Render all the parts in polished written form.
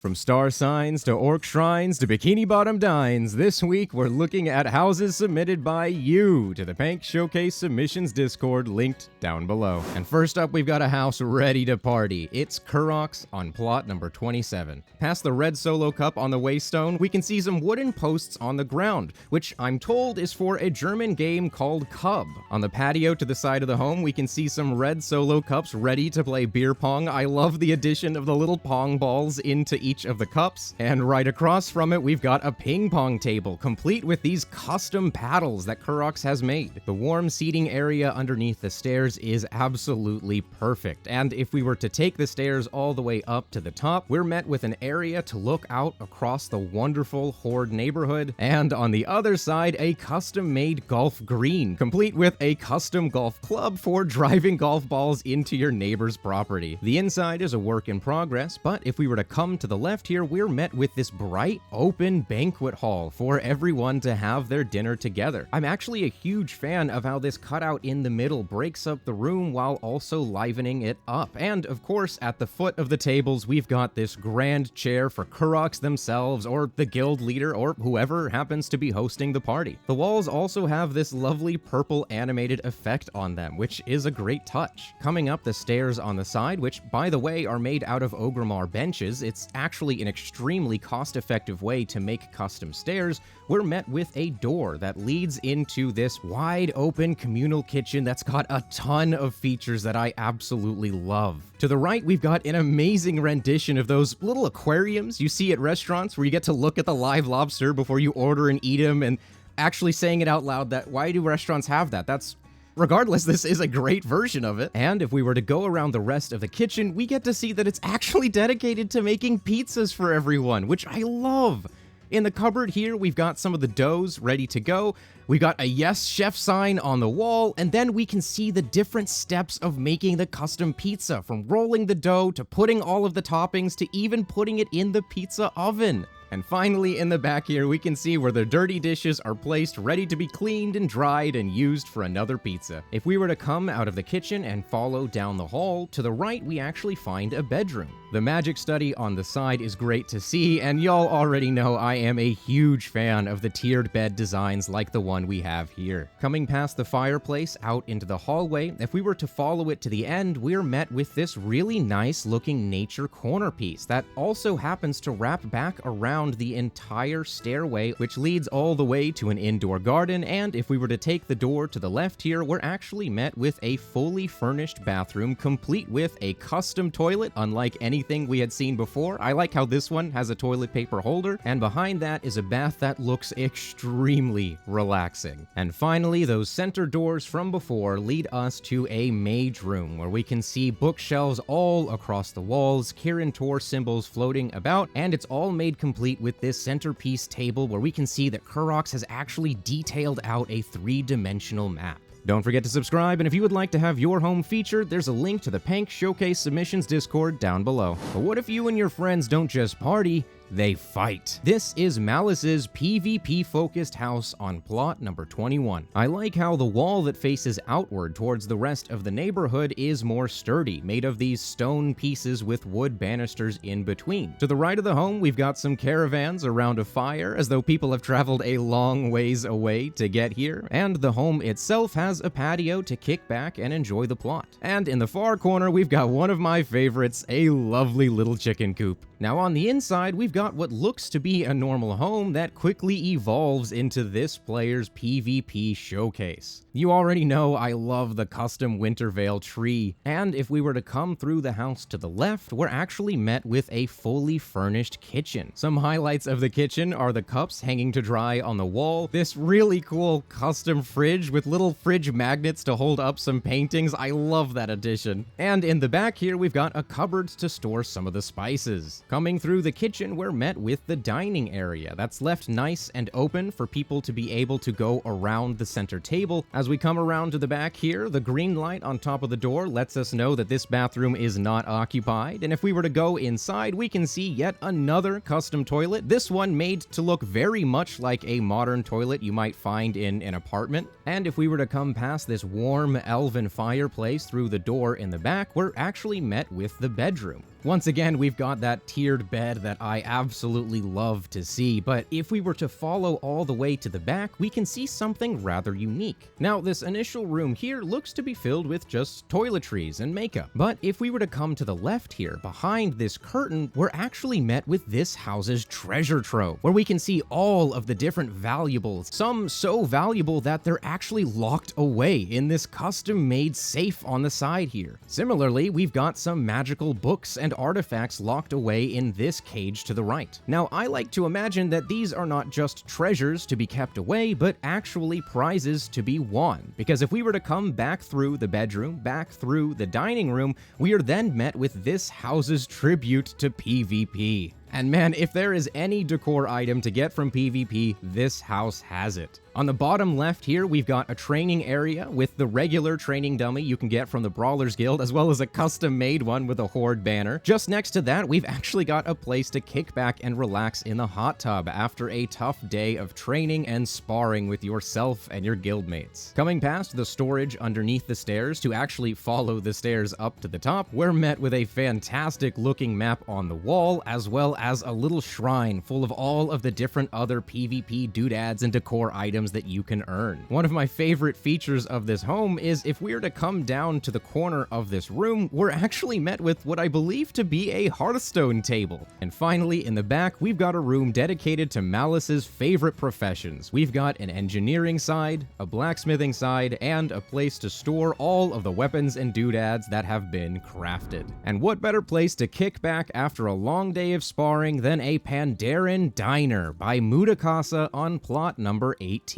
From star signs to orc shrines to bikini bottom dines, this week we're looking at houses submitted by you to the Pank Showcase Submissions Discord linked down below. And first up, we've got a house ready to party. It's Kurox on plot number 27. Past the red solo cup on the waystone, we can see some wooden posts on the ground, which I'm told is for a German game called Cub. On the patio to the side of the home, we can see some red solo cups ready to play beer pong. I love the addition of the little pong balls into each of the cups, and right across from it we've got a ping pong table complete with these custom paddles that Kurox has made. The warm seating area underneath the stairs is absolutely perfect, and if we were to take the stairs all the way up to the top, we're met with an area to look out across the wonderful Horde neighborhood, and on the other side a custom-made golf green complete with a custom golf club for driving golf balls into your neighbor's property. The inside is a work in progress, but if we were to come to the left here, we're met with this bright, open banquet hall for everyone to have their dinner together. I'm actually a huge fan of how this cutout in the middle breaks up the room while also livening it up. And of course, at the foot of the tables, we've got this grand chair for Kurox themselves, or the guild leader, or whoever happens to be hosting the party. The walls also have this lovely purple animated effect on them, which is a great touch. Coming up the stairs on the side, which by the way are made out of Ogremar benches, it's actually an extremely cost-effective way to make custom stairs, we're met with a door that leads into this wide-open communal kitchen that's got a ton of features that I absolutely love. To the right, we've got an amazing rendition of those little aquariums you see at restaurants where you get to look at the live lobster before you order and eat them, and actually saying it out loud that why do restaurants have that? Regardless, this is a great version of it. And if we were to go around the rest of the kitchen, we get to see that it's actually dedicated to making pizzas for everyone, which I love. In the cupboard here, we've got some of the doughs ready to go. We got a yes chef sign on the wall, and then we can see the different steps of making the custom pizza, from rolling the dough to putting all of the toppings to even putting it in the pizza oven. And finally, in the back here, we can see where the dirty dishes are placed ready to be cleaned and dried and used for another pizza. If we were to come out of the kitchen and follow down the hall, to the right we actually find a bedroom. The magic study on the side is great to see, and y'all already know I am a huge fan of the tiered bed designs like the one we have here. Coming past the fireplace out into the hallway, if we were to follow it to the end, we're met with this really nice looking nature corner piece that also happens to wrap back around the entire stairway, which leads all the way to an indoor garden. And if we were to take the door to the left here, we're actually met with a fully furnished bathroom complete with a custom toilet, unlike anything we had seen before. I like how this one has a toilet paper holder, and behind that is a bath that looks extremely relaxing. And finally, those center doors from before lead us to a mage room where we can see bookshelves all across the walls, Kirin Tor symbols floating about, and it's all made complete with this centerpiece table where we can see that Kurox has actually detailed out a three-dimensional map. Don't forget to subscribe, and if you would like to have your home featured, there's a link to the Pank Showcase Submissions Discord down below. But what if you and your friends don't just party, they fight? This is Malus's PvP-focused house on plot number 21. I like how the wall that faces outward towards the rest of the neighborhood is more sturdy, made of these stone pieces with wood banisters in between. To the right of the home, we've got some caravans around a fire, as though people have traveled a long ways away to get here, and the home itself has a patio to kick back and enjoy the plot. And in the far corner, we've got one of my favorites, a lovely little chicken coop. Now on the inside, we've got what looks to be a normal home that quickly evolves into this player's PvP showcase. You already know I love the custom Wintervale tree, and if we were to come through the house to the left, we're actually met with a fully furnished kitchen. Some highlights of the kitchen are the cups hanging to dry on the wall, this really cool custom fridge with little fridge magnets to hold up some paintings. I love that addition. And in the back here, we've got a cupboard to store some of the spices. Coming through the kitchen, we're met with the dining area that's left nice and open for people to be able to go around the center table. As we come around to the back here, the green light on top of the door lets us know that this bathroom is not occupied, and if we were to go inside, we can see yet another custom toilet, this one made to look very much like a modern toilet you might find in an apartment. And if we were to come past this warm elven fireplace through the door in the back, we're actually met with the bedroom. Once again, we've got that tiered bed that I absolutely love to see, but if we were to follow all the way to the back, we can see something rather unique. Now, this initial room here looks to be filled with just toiletries and makeup, but if we were to come to the left here, behind this curtain, we're actually met with this house's treasure trove, where we can see all of the different valuables, some so valuable that they're actually locked away in this custom-made safe on the side here. Similarly, we've got some magical books and artifacts locked away in this cage to the right. Now, I like to imagine that these are not just treasures to be kept away, but actually prizes to be won, because if we were to come back through the bedroom, back through the dining room, we are then met with this house's tribute to PvP. And man, if there is any decor item to get from PvP, this house has it. On the bottom left here, we've got a training area with the regular training dummy you can get from the Brawlers Guild, as well as a custom-made one with a horde banner. Just next to that, we've actually got a place to kick back and relax in the hot tub after a tough day of training and sparring with yourself and your guildmates. Coming past the storage underneath the stairs to actually follow the stairs up to the top, we're met with a fantastic looking map on the wall, as well as a little shrine full of all of the different other PvP doodads and decor items that you can earn. One of my favorite features of this home is if we were to come down to the corner of this room, we're actually met with what I believe to be a Hearthstone table. And finally, in the back, we've got a room dedicated to Malus's favorite professions. We've got an engineering side, a blacksmithing side, and a place to store all of the weapons and doodads that have been crafted. And what better place to kick back after a long day of sparring than a Pandaren diner by Mutikasa on plot number 18.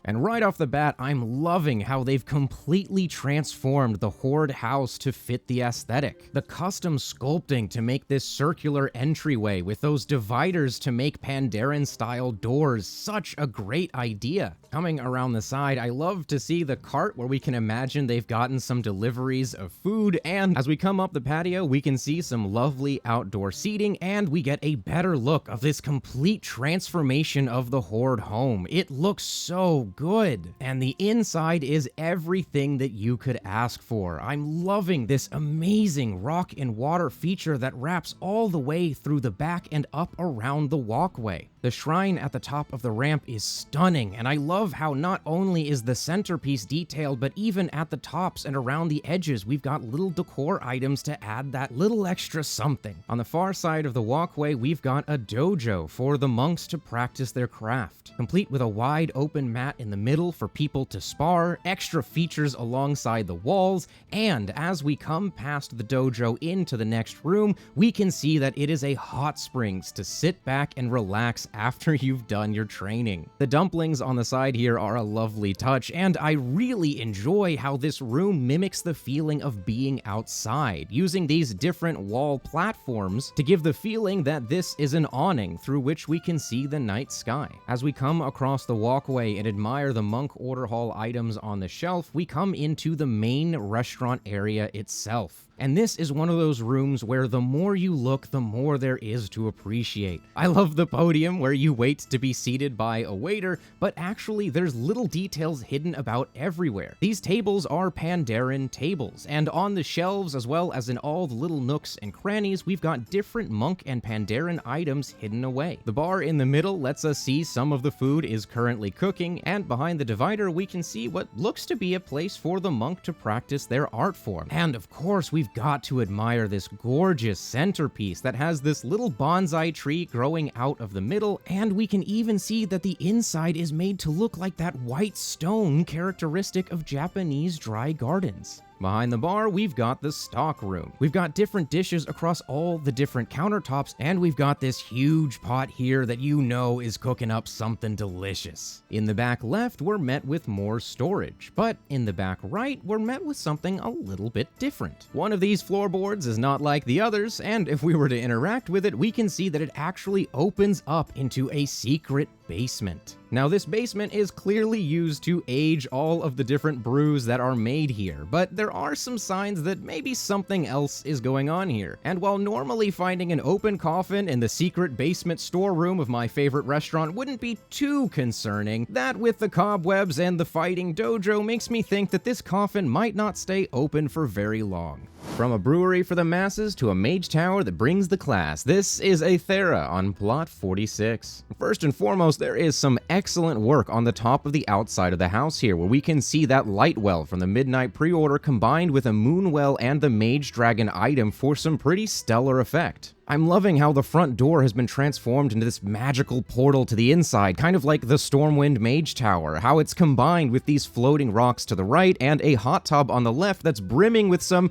And right off the bat, I'm loving how they've completely transformed the horde house to fit the aesthetic. The custom sculpting to make this circular entryway with those dividers to make Pandaren style doors, such a great idea. Coming around the side, I love to see the cart where we can imagine they've gotten some deliveries of food, and as we come up the patio, we can see some lovely outdoor seating, and we get a better look of this complete transformation of the horde home. It looks so good, and the inside is everything that you could ask for. I'm loving this amazing rock and water feature that wraps all the way through the back and up around the walkway. The shrine at the top of the ramp is stunning, and I love how not only is the centerpiece detailed, but even at the tops and around the edges, we've got little decor items to add that little extra something. On the far side of the walkway, we've got a dojo for the monks to practice their craft, complete with a wide open mat in the middle for people to spar, extra features alongside the walls, and as we come past the dojo into the next room, we can see that it is a hot springs to sit back and relax after you've done your training. The dumplings on the side here are a lovely touch, and I really enjoy how this room mimics the feeling of being outside, using these different wall platforms to give the feeling that this is an awning through which we can see the night sky. As we come across the walkway and admire the monk order hall items on the shelf, we come into the main restaurant area itself. And this is one of those rooms where the more you look, the more there is to appreciate. I love the podium where you wait to be seated by a waiter, but actually there's little details hidden about everywhere. These tables are Pandaren tables, and on the shelves as well as in all the little nooks and crannies, we've got different monk and Pandaren items hidden away. The bar in the middle lets us see some of the food is currently cooking, and behind the divider we can see what looks to be a place for the monk to practice their art form. And of course, we've got to admire this gorgeous centerpiece that has this little bonsai tree growing out of the middle, and we can even see that the inside is made to look like that white stone characteristic of Japanese dry gardens. Behind the bar, we've got the stock room. We've got different dishes across all the different countertops, and we've got this huge pot here that you know is cooking up something delicious. In the back left, we're met with more storage, but in the back right, we're met with something a little bit different. One of these floorboards is not like the others, and if we were to interact with it, we can see that it actually opens up into a secret basement. Now, this basement is clearly used to age all of the different brews that are made here, but there are some signs that maybe something else is going on here. And while normally finding an open coffin in the secret basement storeroom of my favorite restaurant wouldn't be too concerning, that with the cobwebs and the fighting dojo makes me think that this coffin might not stay open for very long. From a brewery for the masses to a mage tower that brings the class, this is Aethera on plot 46. First and foremost, there is some excellent work on the top of the outside of the house here, where we can see that light well from the Midnight pre-order combined with a moon well and the mage dragon item for some pretty stellar effect. I'm loving how the front door has been transformed into this magical portal to the inside, kind of like the Stormwind Mage Tower, how it's combined with these floating rocks to the right and a hot tub on the left that's brimming with some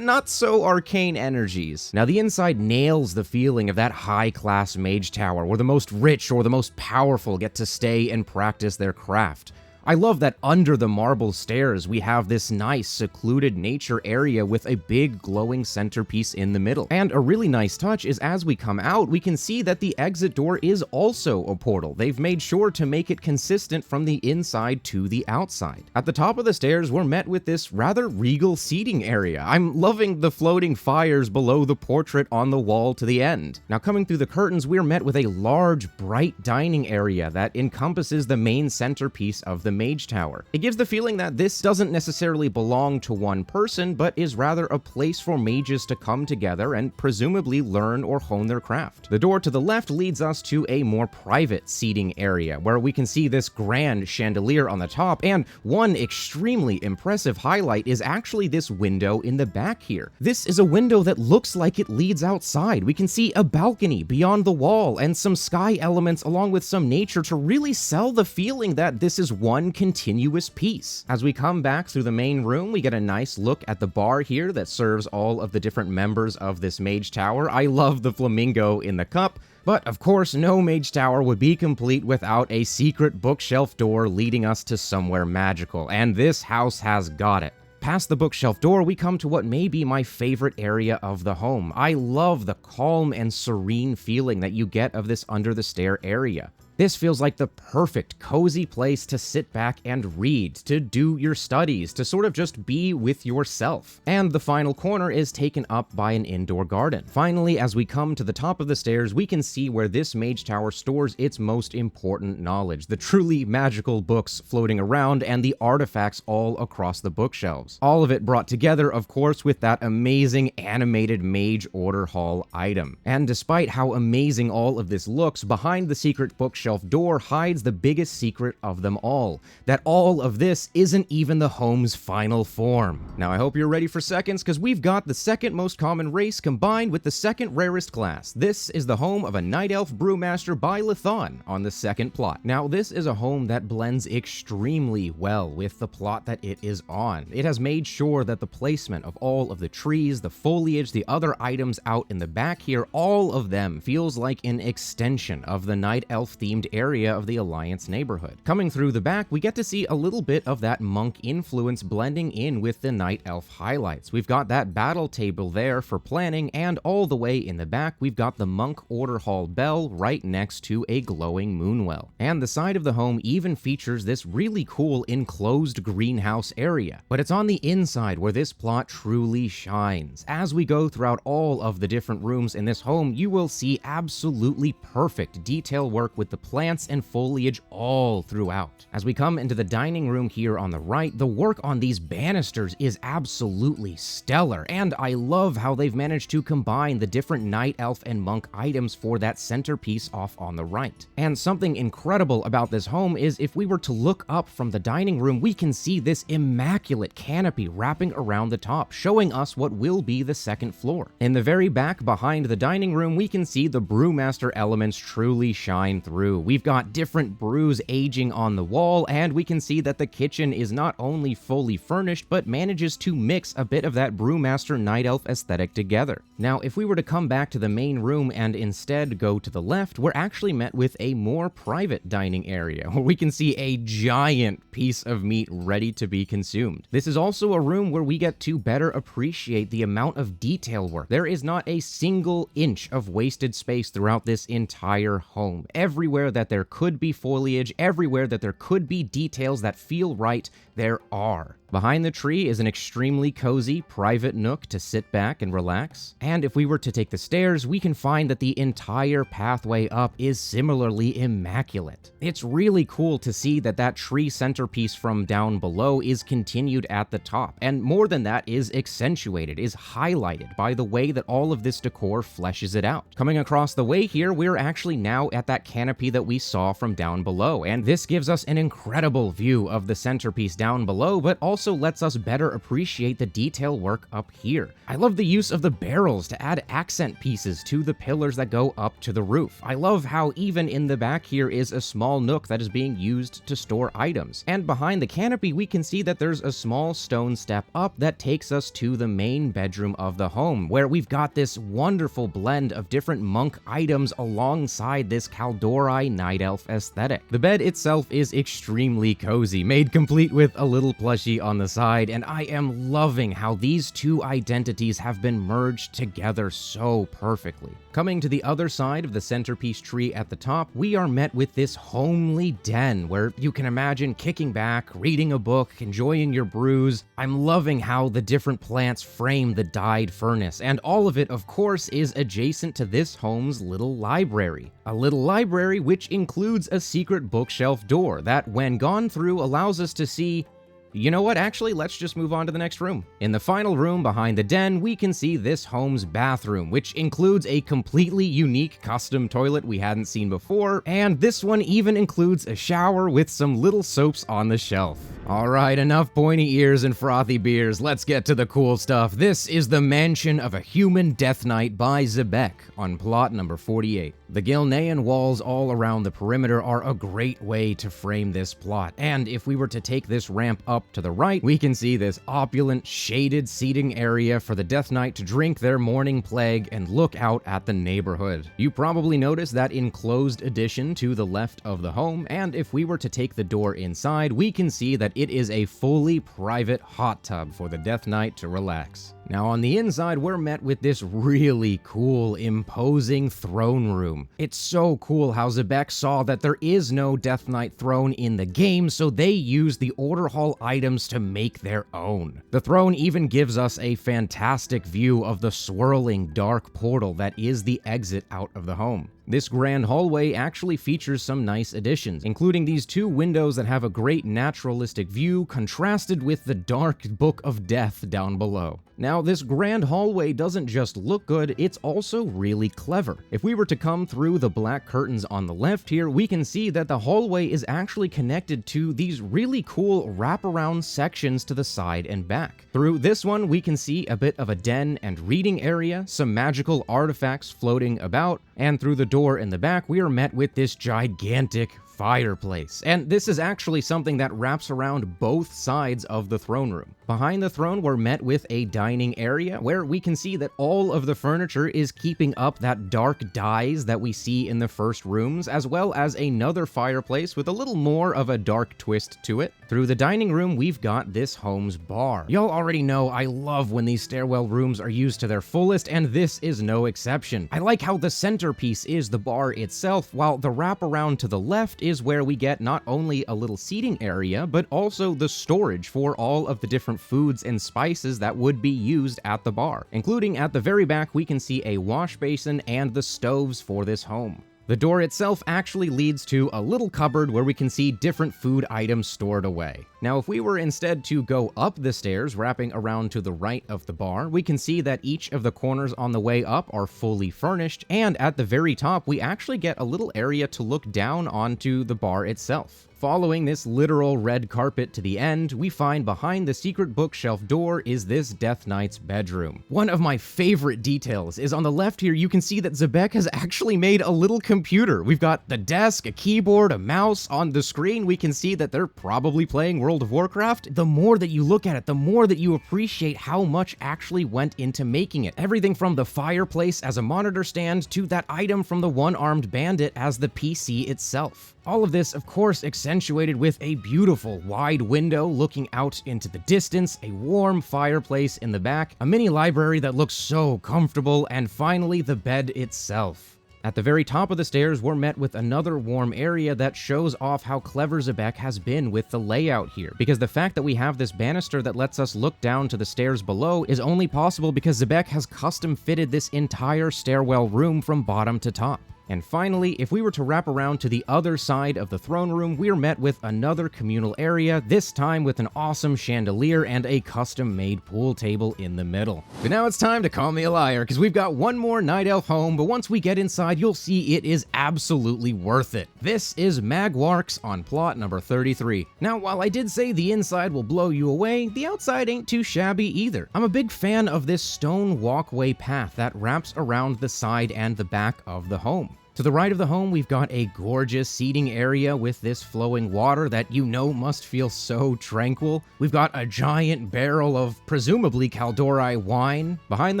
not-so-arcane energies. Now, the inside nails the feeling of that high-class mage tower, where the most rich or the most powerful get to stay and practice their craft. I love that under the marble stairs we have this nice secluded nature area with a big glowing centerpiece in the middle. And a really nice touch is as we come out, we can see that the exit door is also a portal. They've made sure to make it consistent from the inside to the outside. At the top of the stairs, we're met with this rather regal seating area. I'm loving the floating fires below the portrait on the wall to the end. Now, coming through the curtains, we're met with a large, bright dining area that encompasses the main centerpiece of the mage tower. It gives the feeling that this doesn't necessarily belong to one person, but is rather a place for mages to come together and presumably learn or hone their craft. The door to the left leads us to a more private seating area, where we can see this grand chandelier on the top, and one extremely impressive highlight is actually this window in the back here. This is a window that looks like it leads outside. We can see a balcony beyond the wall and some sky elements along with some nature to really sell the feeling that this is one continuous piece. As we come back through the main room, we get a nice look at the bar here that serves all of the different members of this mage tower. I love the flamingo in the cup, but of course no mage tower would be complete without a secret bookshelf door leading us to somewhere magical, and this house has got it. Past the bookshelf door, we come to what may be my favorite area of the home. I love the calm and serene feeling that you get of this under the stair area. This feels like the perfect, cozy place to sit back and read, to do your studies, to sort of just be with yourself. And the final corner is taken up by an indoor garden. Finally, as we come to the top of the stairs, we can see where this mage tower stores its most important knowledge, the truly magical books floating around and the artifacts all across the bookshelves. All of it brought together, of course, with that amazing animated Mage Order Hall item. And despite how amazing all of this looks, behind the secret bookshelf door hides the biggest secret of them all, that all of this isn't even the home's final form. Now, I hope you're ready for seconds, because we've got the second most common race combined with the second rarest class. This is the home of a Night Elf Brewmaster by Lathan on the second plot. Now, this is a home that blends extremely well with the plot that it is on. It has made sure that the placement of all of the trees, the foliage, the other items out in the back here, all of them feels like an extension of the Night Elf themed area of the Alliance neighborhood. Coming through the back, we get to see a little bit of that monk influence blending in with the Night Elf highlights. We've got that battle table there for planning, and all the way in the back, we've got the Monk Order Hall bell right next to a glowing moonwell. And the side of the home even features this really cool enclosed greenhouse area. But it's on the inside where this plot truly shines. As we go throughout all of the different rooms in this home, you will see absolutely perfect detail work with the plants and foliage all throughout. As we come into the dining room here on the right, the work on these banisters is absolutely stellar, and I love how they've managed to combine the different Night Elf and Monk items for that centerpiece off on the right. And something incredible about this home is if we were to look up from the dining room, we can see this immaculate canopy wrapping around the top, showing us what will be the second floor. In the very back behind the dining room, we can see the Brewmaster elements truly shine through. We've got different brews aging on the wall, and we can see that the kitchen is not only fully furnished, but manages to mix a bit of that Brewmaster Night Elf aesthetic together. Now, if we were to come back to the main room and instead go to the left, we're actually met with a more private dining area, where we can see a giant piece of meat ready to be consumed. This is also a room where we get to better appreciate the amount of detail work. There is not a single inch of wasted space throughout this entire home. Everywhere that there could be foliage, everywhere that there could be details that feel right, there are. Behind the tree is an extremely cozy, private nook to sit back and relax. And if we were to take the stairs, we can find that the entire pathway up is similarly immaculate. It's really cool to see that that tree centerpiece from down below is continued at the top, and more than that, is accentuated, is highlighted by the way that all of this decor fleshes it out. Coming across the way here, we're actually now at that canopy that we saw from down below, and this gives us an incredible view of the centerpiece down below, but also lets us better appreciate the detail work up here. I love the use of the barrels to add accent pieces to the pillars that go up to the roof. I love how even in the back here is a small nook that is being used to store items. And behind the canopy, we can see that there's a small stone step up that takes us to the main bedroom of the home, where we've got this wonderful blend of different monk items alongside this Kaldorei night elf aesthetic. The bed itself is extremely cozy, made complete with a little plushie on the side, and I am loving how these two identities have been merged together so perfectly. Coming to the other side of the centerpiece tree at the top, we are met with this homely den where you can imagine kicking back, reading a book, enjoying your brews. I'm loving how the different plants frame the dyed furnace, and all of it, of course, is adjacent to this home's little library. A little library which includes a secret bookshelf door that, when gone through, allows us to see. You know what, actually, let's just move on to the next room. In the final room behind the den, we can see this home's bathroom, which includes a completely unique custom toilet we hadn't seen before, and this one even includes a shower with some little soaps on the shelf. Alright, enough pointy ears and frothy beers, let's get to the cool stuff. This is the Mansion of a Human Death Knight by Xebec on plot number 48. The Gilnean walls all around the perimeter are a great way to frame this plot, and if we were to take this ramp up to the right, we can see this opulent, shaded seating area for the Death Knight to drink their morning plague and look out at the neighborhood. You probably noticed that enclosed addition to the left of the home, and if we were to take the door inside, we can see that it is a fully private hot tub for the Death Knight to relax. Now on the inside, we're met with this really cool, imposing throne room. It's so cool how Xebec saw that there is no Death Knight throne in the game, so they used the Order Hall items to make their own. The throne even gives us a fantastic view of the swirling dark portal that is the exit out of the home. This grand hallway actually features some nice additions, including these two windows that have a great naturalistic view contrasted with the dark Book of Death down below. Now, this grand hallway doesn't just look good, it's also really clever. If we were to come through the black curtains on the left here, we can see that the hallway is actually connected to these really cool wraparound sections to the side and back. Through this one, we can see a bit of a den and reading area, some magical artifacts floating about, and through the door in the back, we are met with this gigantic fireplace. And this is actually something that wraps around both sides of the throne room. Behind the throne, we're met with a dining area where we can see that all of the furniture is keeping up that dark dyes that we see in the first rooms, as well as another fireplace with a little more of a dark twist to it. Through the dining room, we've got this home's bar. Y'all already know I love when these stairwell rooms are used to their fullest, and this is no exception. I like how the centerpiece is the bar itself, while the wraparound to the left is where we get not only a little seating area, but also the storage for all of the different foods and spices that would be used at the bar. Including at the very back, we can see a wash basin and the stoves for this home. The door itself actually leads to a little cupboard where we can see different food items stored away. Now, if we were instead to go up the stairs, wrapping around to the right of the bar, we can see that each of the corners on the way up are fully furnished, and at the very top, we actually get a little area to look down onto the bar itself. Following this literal red carpet to the end, we find behind the secret bookshelf door is this Death Knight's bedroom. One of my favorite details is on the left here, you can see that Xebec has actually made a little computer. We've got the desk, a keyboard, a mouse. On the screen, we can see that they're probably playing World of Warcraft. The more that you look at it, the more that you appreciate how much actually went into making it. Everything from the fireplace as a monitor stand to that item from the one-armed bandit as the PC itself. All of this, of course, accentuated with a beautiful wide window looking out into the distance, a warm fireplace in the back, a mini library that looks so comfortable, and finally the bed itself. At the very top of the stairs, we're met with another warm area that shows off how clever Xebec has been with the layout here, because the fact that we have this banister that lets us look down to the stairs below is only possible because Xebec has custom fitted this entire stairwell room from bottom to top. And finally, if we were to wrap around to the other side of the throne room, we're met with another communal area, this time with an awesome chandelier and a custom-made pool table in the middle. But now it's time to call me a liar, because we've got one more Night Elf home, but once we get inside, you'll see it is absolutely worth it. This is Magwarx on plot number 33. Now, while I did say the inside will blow you away, the outside ain't too shabby either. I'm a big fan of this stone walkway path that wraps around the side and the back of the home. To the right of the home, we've got a gorgeous seating area with this flowing water that you know must feel so tranquil. We've got a giant barrel of presumably Kaldori wine. Behind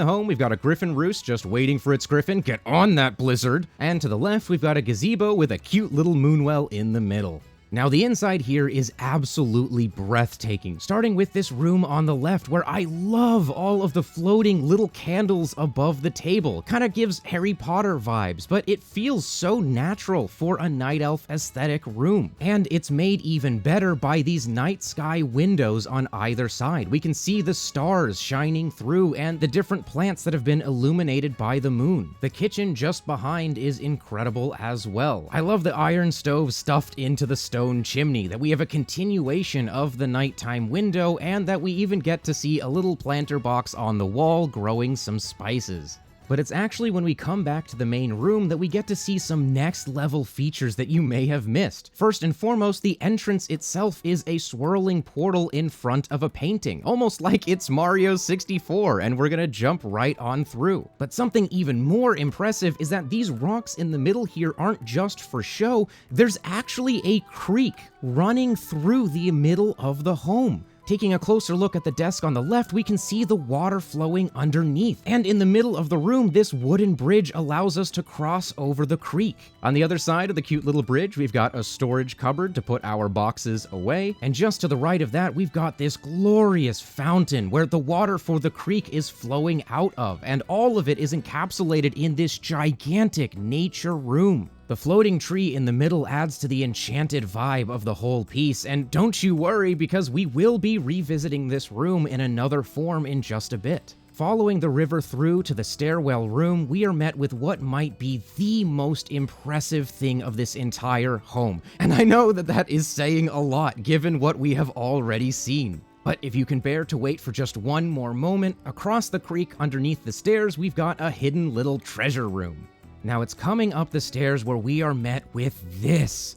the home, we've got a griffin roost just waiting for its griffin. Get on that, Blizzard! And to the left, we've got a gazebo with a cute little moonwell in the middle. Now, the inside here is absolutely breathtaking, starting with this room on the left where I love all of the floating little candles above the table. Kind of gives Harry Potter vibes, but it feels so natural for a night elf aesthetic room. And it's made even better by these night sky windows on either side. We can see the stars shining through and the different plants that have been illuminated by the moon. The kitchen just behind is incredible as well. I love the iron stove stuffed into the stone chimney, that we have a continuation of the nighttime window, and that we even get to see a little planter box on the wall growing some spices. But it's actually when we come back to the main room that we get to see some next level features that you may have missed. First and foremost, the entrance itself is a swirling portal in front of a painting, almost like it's Mario 64, and we're gonna jump right on through. But something even more impressive is that these rocks in the middle here aren't just for show, there's actually a creek running through the middle of the home. Taking a closer look at the desk on the left, we can see the water flowing underneath. And in the middle of the room, this wooden bridge allows us to cross over the creek. On the other side of the cute little bridge, we've got a storage cupboard to put our boxes away. And just to the right of that, we've got this glorious fountain where the water for the creek is flowing out of. And all of it is encapsulated in this gigantic nature room. The floating tree in the middle adds to the enchanted vibe of the whole piece, and don't you worry, because we will be revisiting this room in another form in just a bit. Following the river through to the stairwell room, we are met with what might be the most impressive thing of this entire home. And I know that that is saying a lot, given what we have already seen. But if you can bear to wait for just one more moment, across the creek underneath the stairs, we've got a hidden little treasure room. Now it's coming up the stairs where we are met with this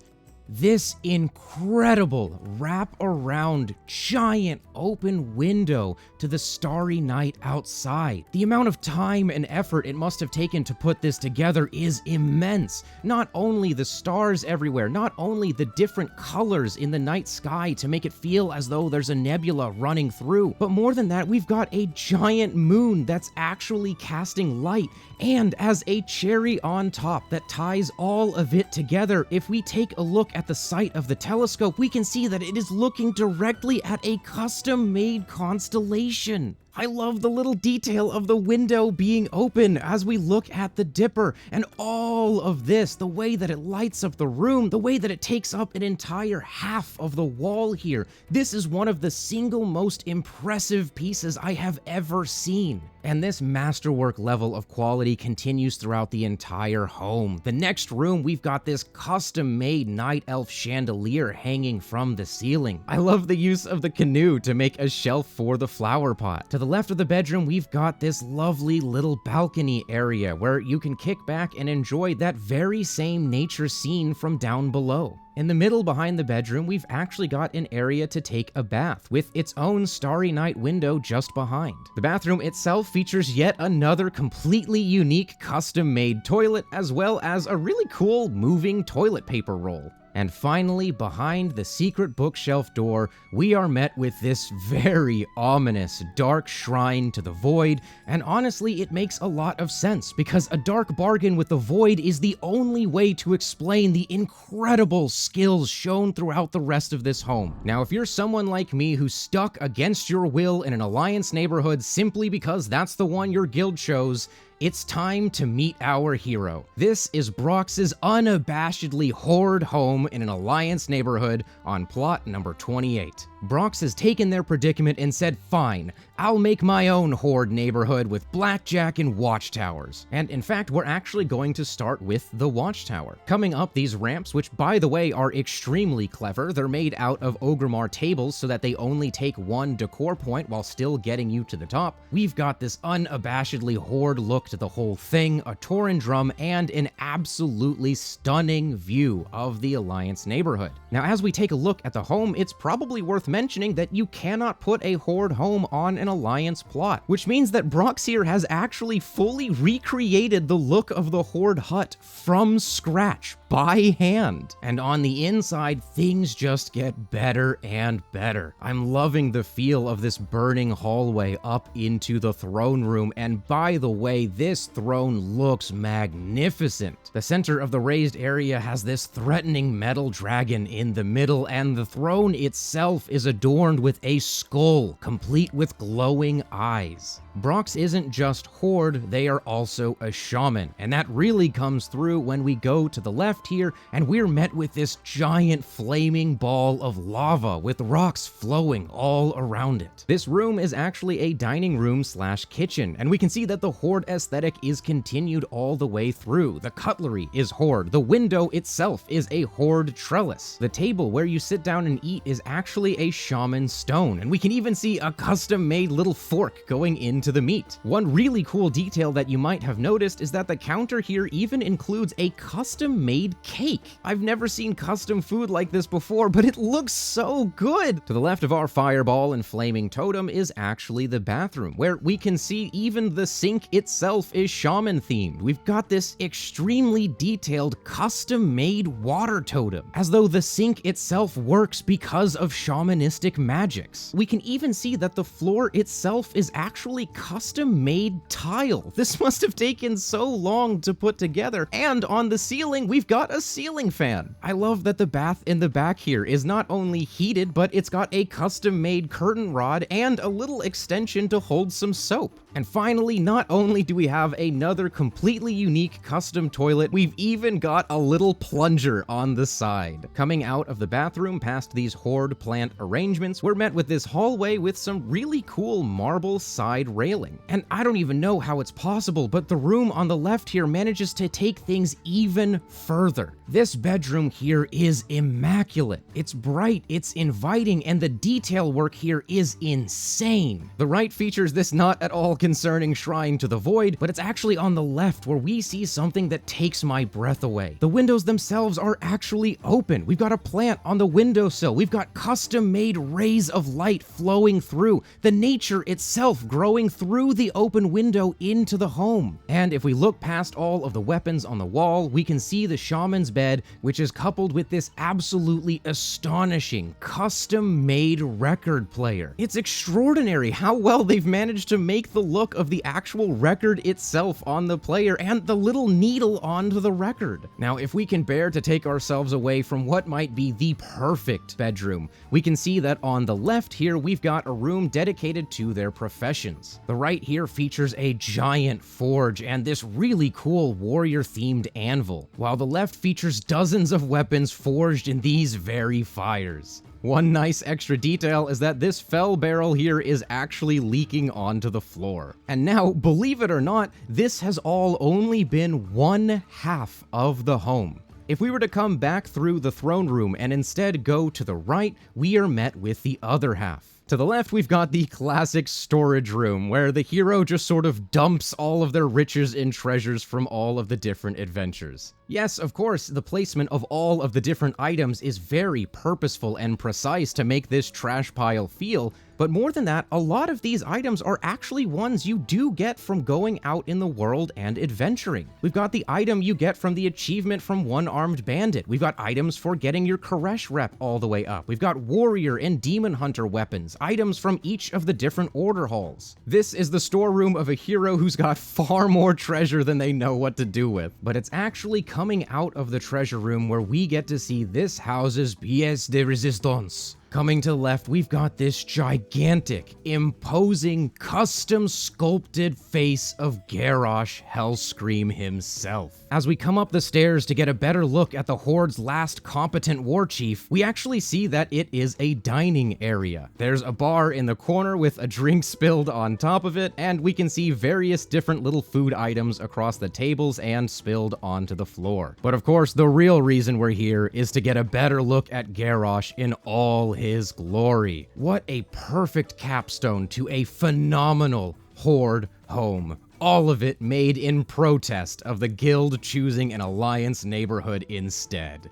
incredible wrap-around giant open window to the starry night outside. The amount of time and effort it must have taken to put this together is immense. Not only the stars everywhere, not only the different colors in the night sky to make it feel as though there's a nebula running through, but more than that, we've got a giant moon that's actually casting light, and as a cherry on top that ties all of it together, if we take a look at the site of the telescope, we can see that it is looking directly at a custom-made constellation. I love the little detail of the window being open as we look at the Dipper, and all of this, the way that it lights up the room, the way that it takes up an entire half of the wall here. This is one of the single most impressive pieces I have ever seen. And this masterwork level of quality continues throughout the entire home. The next room, we've got this custom-made night elf chandelier hanging from the ceiling. I love the use of the canoe to make a shelf for the flower pot. To the left of the bedroom, we've got this lovely little balcony area where you can kick back and enjoy that very same nature scene from down below. In the middle behind the bedroom, we've actually got an area to take a bath with its own starry night window just behind. The bathroom itself features yet another completely unique custom-made toilet, as well as a really cool moving toilet paper roll. And finally, behind the secret bookshelf door, we are met with this very ominous dark shrine to the void, and honestly, it makes a lot of sense, because a dark bargain with the void is the only way to explain the incredible skills shown throughout the rest of this home. Now, if you're someone like me who's stuck against your will in an alliance neighborhood simply because that's the one your guild chose, it's time to meet our hero. This is Brawx's unabashedly horde home in an Alliance neighborhood on plot number 28. Brawx has taken their predicament and said, fine, I'll make my own horde neighborhood with blackjack and watchtowers. And in fact, we're actually going to start with the watchtower. Coming up these ramps, which by the way are extremely clever, they're made out of Orgrimmar tables so that they only take one decor point while still getting you to the top. We've got this unabashedly horde look to the whole thing, a Tauren drum, and an absolutely stunning view of the Alliance neighborhood. Now, as we take a look at the home, it's probably worth mentioning that you cannot put a horde home on an Alliance plot, which means that Brawx here has actually fully recreated the look of the horde hut from scratch by hand. And on the inside, things just get better and better. I'm loving the feel of this burning hallway up into the throne room, and by the way, this throne looks magnificent. The center of the raised area has this threatening metal dragon in the middle, and the throne itself is adorned with a skull, complete with glowing eyes. Brawx isn't just horde, they are also a shaman, and that really comes through when we go to the left here, and we're met with this giant flaming ball of lava with rocks flowing all around it. This room is actually a dining room slash kitchen, and we can see that the horde aesthetic is continued all the way through. The cutlery is horde, the window itself is a horde trellis. The table where you sit down and eat is actually a shaman stone, and we can even see a custom-made little fork going into the meat. One really cool detail that you might have noticed is that the counter here even includes a custom-made cake. I've never seen custom food like this before, but it looks so good! To the left of our fireball and flaming totem is actually the bathroom, where we can see even the sink itself is shaman-themed. We've got this extremely detailed, custom-made water totem, as though the sink itself works because of shamanistic magics. We can even see that the floor itself is actually custom-made tile. This must have taken so long to put together. And on the ceiling, we've got a ceiling fan. I love that the bath in the back here is not only heated, but it's got a custom-made curtain rod and a little extension to hold some soap. And finally, not only do we have another completely unique custom toilet, we've even got a little plunger on the side. Coming out of the bathroom past these horde plant arrangements, we're met with this hallway with some really cool marble side railing. And I don't even know how it's possible, but the room on the left here manages to take things even further. This bedroom here is immaculate. It's bright, it's inviting, and the detail work here is insane. The right features this not at all concerning shrine to the void, but it's actually on the left where we see something that takes my breath away. The windows themselves are actually open. We've got a plant on the windowsill. We've got custom-made rays of light flowing through. The nature itself growing through the open window into the home. And if we look past all of the weapons on the wall, we can see the shaman's bed, which is coupled with this absolutely astonishing custom-made record player. It's extraordinary how well they've managed to make the look of the actual record itself on the player and the little needle onto the record. Now, if we can bear to take ourselves away from what might be the perfect bedroom, we can see that on the left here, we've got a room dedicated to their professions. The right here features a giant forge and this really cool warrior-themed anvil, while the left features dozens of weapons forged in these very fires. One nice extra detail is that this fell barrel here is actually leaking onto the floor. And now, believe it or not, this has all only been one half of the home. If we were to come back through the throne room and instead go to the right, we are met with the other half. To the left, we've got the classic storage room, where the hero just sort of dumps all of their riches and treasures from all of the different adventures. Yes, of course, the placement of all of the different items is very purposeful and precise to make this trash pile feel, but more than that, a lot of these items are actually ones you do get from going out in the world and adventuring. We've got the item you get from the achievement from One-Armed Bandit. We've got items for getting your Koresh rep all the way up. We've got warrior and demon hunter weapons, items from each of the different order halls. This is the storeroom of a hero who's got far more treasure than they know what to do with. But it's actually coming out of the treasure room where we get to see this house's pièce de résistance. Coming to the left, we've got this gigantic, imposing, custom sculpted face of Garrosh Hellscream himself. As we come up the stairs to get a better look at the Horde's last competent war chief, we actually see that it is a dining area. There's a bar in the corner with a drink spilled on top of it, and we can see various different little food items across the tables and spilled onto the floor. But of course, the real reason we're here is to get a better look at Garrosh in all his glory. What a perfect capstone to a phenomenal Horde home. All of it made in protest of the guild choosing an alliance neighborhood instead.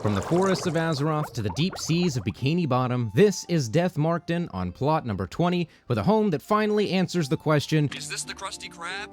From the forests of Azeroth to the deep seas of Bikini Bottom, this is Deathmarkdon on plot number 20, with a home that finally answers the question, is this the Krusty Krab?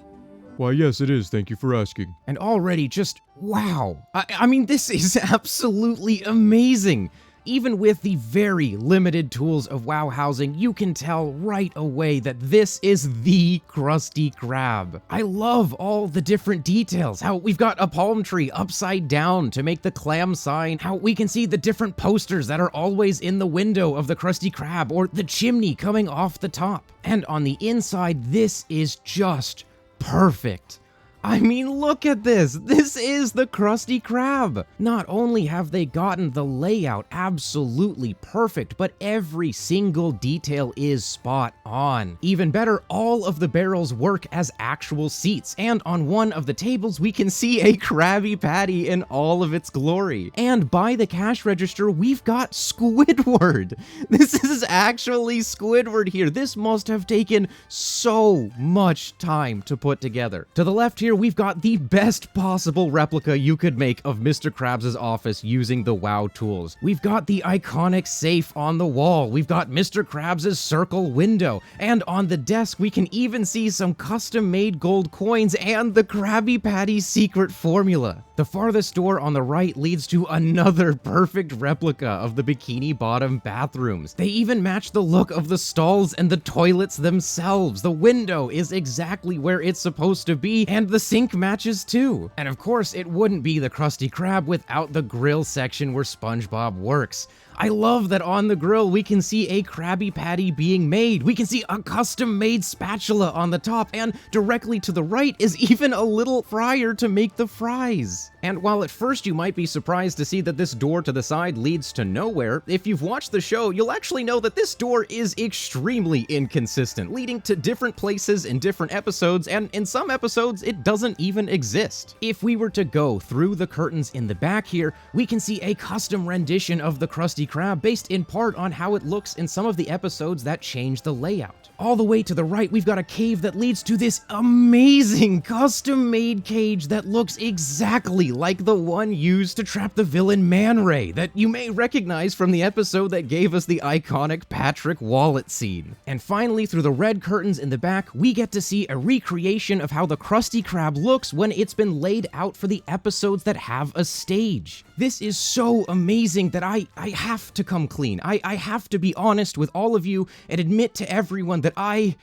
Why, yes, it is. Thank you for asking. And already just, wow. I mean, this is absolutely amazing. Even with the very limited tools of WoW housing, you can tell right away that this is the Krusty Krab. I love all the different details, how we've got a palm tree upside down to make the clam sign, how we can see the different posters that are always in the window of the Krusty Krab, or the chimney coming off the top. And on the inside, this is just perfect. I mean, look at this. This is the Krusty Krab. Not only have they gotten the layout absolutely perfect, but every single detail is spot on. Even better, all of the barrels work as actual seats, and on one of the tables we can see a Krabby Patty in all of its glory. And by the cash register, we've got Squidward. This is actually Squidward here. This must have taken so much time to put together. To the left here, we've got the best possible replica you could make of Mr. Krabs' office using the WoW tools. We've got the iconic safe on the wall. We've got Mr. Krabs' circle window. And on the desk, we can even see some custom-made gold coins and the Krabby Patty secret formula. The farthest door on the right leads to another perfect replica of the Bikini Bottom bathrooms. They even match the look of the stalls and the toilets themselves. The window is exactly where it's supposed to be, and the sink matches too. And of course, it wouldn't be the Krusty Krab without the grill section where SpongeBob works. I love that on the grill we can see a Krabby Patty being made. We can see a custom-made spatula on the top, and directly to the right is even a little fryer to make the fries. And while at first you might be surprised to see that this door to the side leads to nowhere, if you've watched the show, you'll actually know that this door is extremely inconsistent, leading to different places in different episodes, and in some episodes it doesn't even exist. If we were to go through the curtains in the back here, we can see a custom rendition of the Krusty Krab based in part on how it looks in some of the episodes that change the layout. All the way to the right, we've got a cave that leads to this amazing custom-made cage that looks exactly like the one used to trap the villain Man Ray that you may recognize from the episode that gave us the iconic Patrick Wallet scene. And finally, through the red curtains in the back, we get to see a recreation of how the Krusty Krab looks when it's been laid out for the episodes that have a stage. This is so amazing that I have to come clean. I have to be honest with all of you and admit to everyone that I'm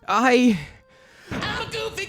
a goofy